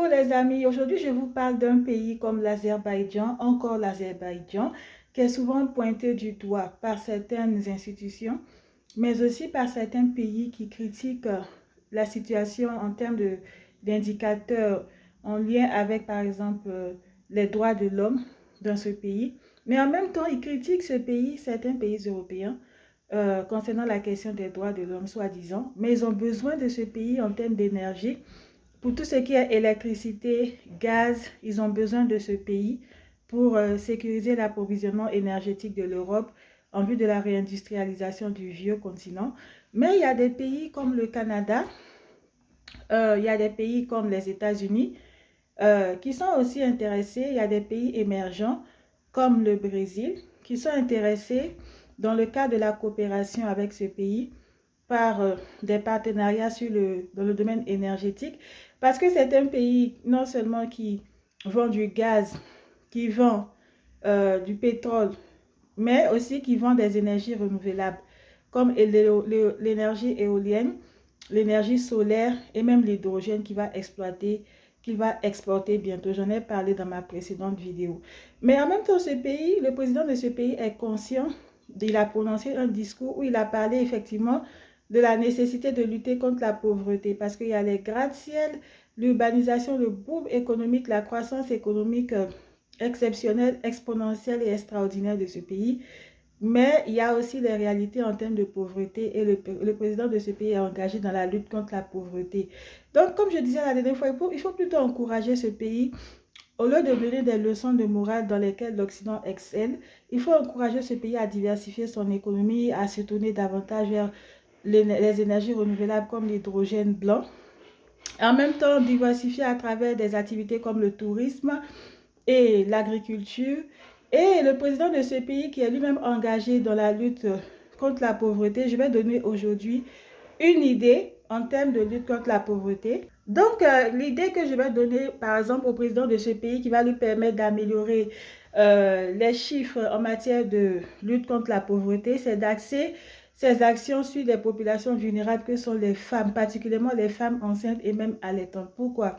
Bonjour les amis, aujourd'hui je vous parle d'un pays comme l'Azerbaïdjan, encore l'Azerbaïdjan, qui est souvent pointé du doigt par certaines institutions, mais aussi par certains pays qui critiquent la situation en termes d'indicateurs en lien avec par exemple les droits de l'homme dans ce pays. Mais en même temps, ils critiquent ce pays, certains pays européens, concernant la question des droits de l'homme, soi-disant, mais ils ont besoin de ce pays en termes d'énergie. Pour tout ce qui est électricité, gaz, ils ont besoin de ce pays pour sécuriser l'approvisionnement énergétique de l'Europe en vue de la réindustrialisation du vieux continent. Mais il y a des pays comme le Canada, il y a des pays comme les États-Unis qui sont aussi intéressés. Il y a des pays émergents comme le Brésil qui sont intéressés dans le cadre de la coopération avec ce pays par des partenariats dans le domaine énergétique, parce que c'est un pays non seulement qui vend du gaz, qui vend du pétrole, mais aussi qui vend des énergies renouvelables, comme l'énergie éolienne, l'énergie solaire et même l'hydrogène qu'il va exporter bientôt. J'en ai parlé dans ma précédente vidéo. Mais en même temps, ce pays, le président de ce pays est conscient, il a prononcé un discours où il a parlé effectivement de la nécessité de lutter contre la pauvreté, parce qu'il y a les gratte-ciel, l'urbanisation, le boom économique, la croissance économique exceptionnelle, exponentielle et extraordinaire de ce pays. Mais il y a aussi les réalités en termes de pauvreté et le président de ce pays est engagé dans la lutte contre la pauvreté. Donc, comme je disais la dernière fois, il faut plutôt encourager ce pays. Au lieu de donner des leçons de morale dans lesquelles l'Occident excelle, il faut encourager ce pays à diversifier son économie, à se tourner davantage vers les énergies renouvelables comme l'hydrogène blanc. En même temps, diversifier à travers des activités comme le tourisme et l'agriculture. Et le président de ce pays qui est lui-même engagé dans la lutte contre la pauvreté, je vais donner aujourd'hui une idée en termes de lutte contre la pauvreté. Donc, l'idée que je vais donner, par exemple, au président de ce pays qui va lui permettre d'améliorer les chiffres en matière de lutte contre la pauvreté, c'est d'axer ces actions sur les populations vulnérables que sont les femmes, particulièrement les femmes enceintes et même allaitantes. Pourquoi?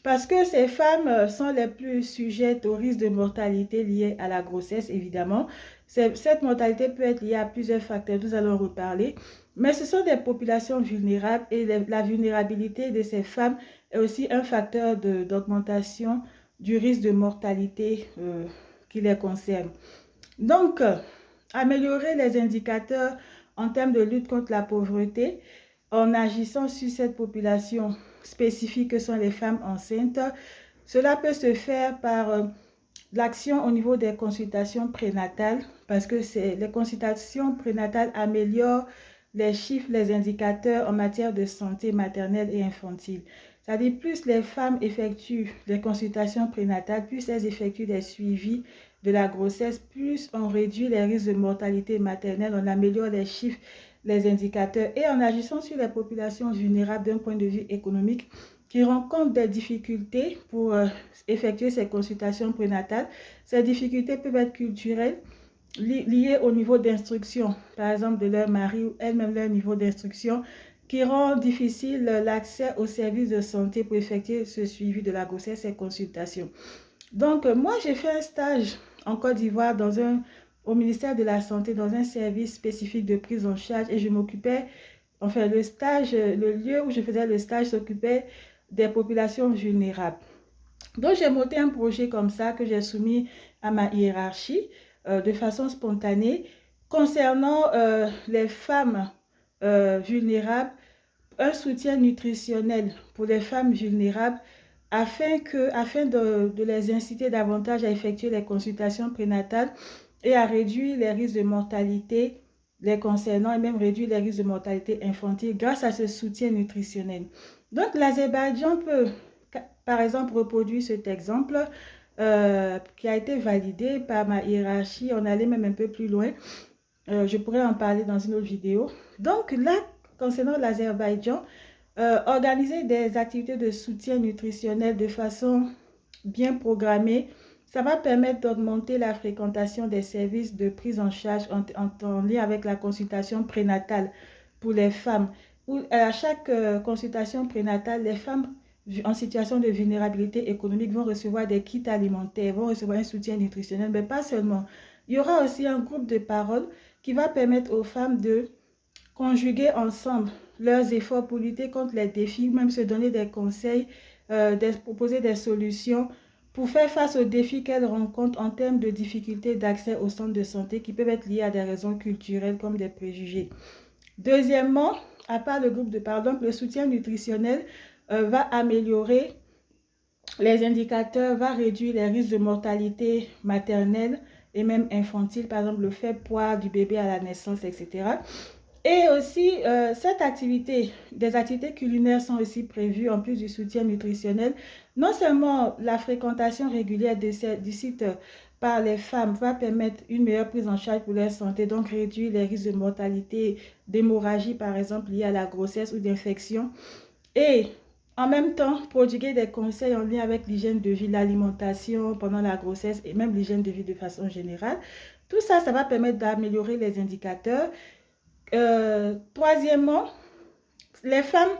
Parce que ces femmes sont les plus sujettes au risque de mortalité lié à la grossesse, évidemment. Cette mortalité peut être liée à plusieurs facteurs, nous allons reparler. Mais ce sont des populations vulnérables et la vulnérabilité de ces femmes est aussi un facteur d'augmentation du risque de mortalité qui les concerne. Donc, améliorer les indicateurs en termes de lutte contre la pauvreté en agissant sur cette population spécifique que sont les femmes enceintes. Cela peut se faire par l'action au niveau des consultations prénatales, parce que les consultations prénatales améliorent les chiffres, les indicateurs en matière de santé maternelle et infantile. C'est-à-dire, plus les femmes effectuent des consultations prénatales, plus elles effectuent des suivis de la grossesse, plus on réduit les risques de mortalité maternelle, on améliore les chiffres, les indicateurs. Et en agissant sur les populations vulnérables d'un point de vue économique, qui rencontrent des difficultés pour effectuer ces consultations prénatales. Ces difficultés peuvent être culturelles, liées au niveau d'instruction, par exemple de leur mari ou elles-mêmes leur niveau d'instruction, qui rend difficile l'accès aux services de santé pour effectuer ce suivi de la grossesse et consultation. Donc, moi, j'ai fait un stage en Côte d'Ivoire au ministère de la Santé, dans un service spécifique de prise en charge, et je m'occupais, enfin, le lieu où je faisais le stage s'occupait des populations vulnérables. Donc, j'ai monté un projet comme ça que j'ai soumis à ma hiérarchie de façon spontanée concernant les femmes vulnérables, un soutien nutritionnel pour les femmes vulnérables afin de les inciter davantage à effectuer les consultations prénatales et à réduire les risques de mortalité les concernant et même réduire les risques de mortalité infantile grâce à ce soutien nutritionnel. Donc, l'Azerbaïdjan peut, par exemple, reproduire cet exemple qui a été validé par ma hiérarchie. On allait même un peu plus loin. Je pourrais en parler dans une autre vidéo. Donc là, concernant l'Azerbaïdjan, organiser des activités de soutien nutritionnel de façon bien programmée, ça va permettre d'augmenter la fréquentation des services de prise en charge en lien avec la consultation prénatale pour les femmes. Où, à chaque consultation prénatale, les femmes en situation de vulnérabilité économique vont recevoir des kits alimentaires, vont recevoir un soutien nutritionnel, mais pas seulement. Il y aura aussi un groupe de parole qui va permettre aux femmes de conjuguer ensemble leurs efforts pour lutter contre les défis, même se donner des conseils, proposer des solutions pour faire face aux défis qu'elles rencontrent en termes de difficultés d'accès aux centres de santé qui peuvent être liés à des raisons culturelles comme des préjugés. Deuxièmement, à part le groupe de parole, le soutien nutritionnel va améliorer les indicateurs, va réduire les risques de mortalité maternelle et même infantile, par exemple le faible poids du bébé à la naissance, etc. Et aussi, des activités culinaires sont aussi prévues en plus du soutien nutritionnel. Non seulement la fréquentation régulière du site par les femmes va permettre une meilleure prise en charge pour leur santé, donc réduire les risques de mortalité, d'hémorragie par exemple liée à la grossesse ou d'infection. Et en même temps, prodiguer des conseils en lien avec l'hygiène de vie, l'alimentation pendant la grossesse et même l'hygiène de vie de façon générale. Tout ça, ça va permettre d'améliorer les indicateurs. Troisièmement, les femmes,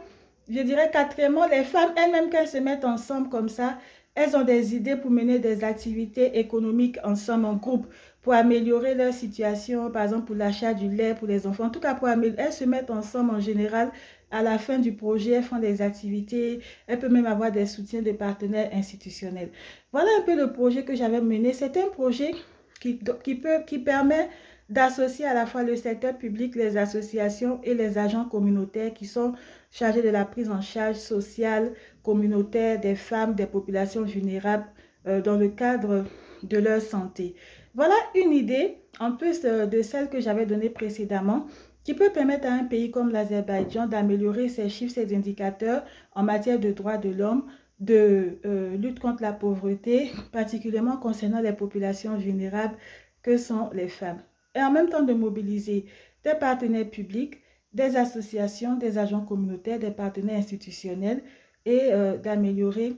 je dirais quatrièmement, les femmes elles-mêmes, quand elles se mettent ensemble comme ça, elles ont des idées pour mener des activités économiques ensemble en groupe pour améliorer leur situation, par exemple pour l'achat du lait pour les enfants. En tout cas, elles se mettent ensemble en général. À la fin du projet, elles font des activités, elles peuvent même avoir des soutiens de partenaires institutionnels. Voilà un peu le projet que j'avais mené. C'est un projet qui permet d'associer à la fois le secteur public, les associations et les agents communautaires qui sont chargés de la prise en charge sociale, communautaire des femmes, des populations vulnérables dans le cadre de leur santé. Voilà une idée, en plus de celle que j'avais donnée précédemment, qui peut permettre à un pays comme l'Azerbaïdjan d'améliorer ses chiffres, ses indicateurs en matière de droits de l'homme, de lutte contre la pauvreté, particulièrement concernant les populations vulnérables que sont les femmes. Et en même temps de mobiliser des partenaires publics, des associations, des agents communautaires, des partenaires institutionnels et d'améliorer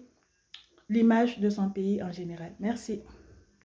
l'image de son pays en général. Merci.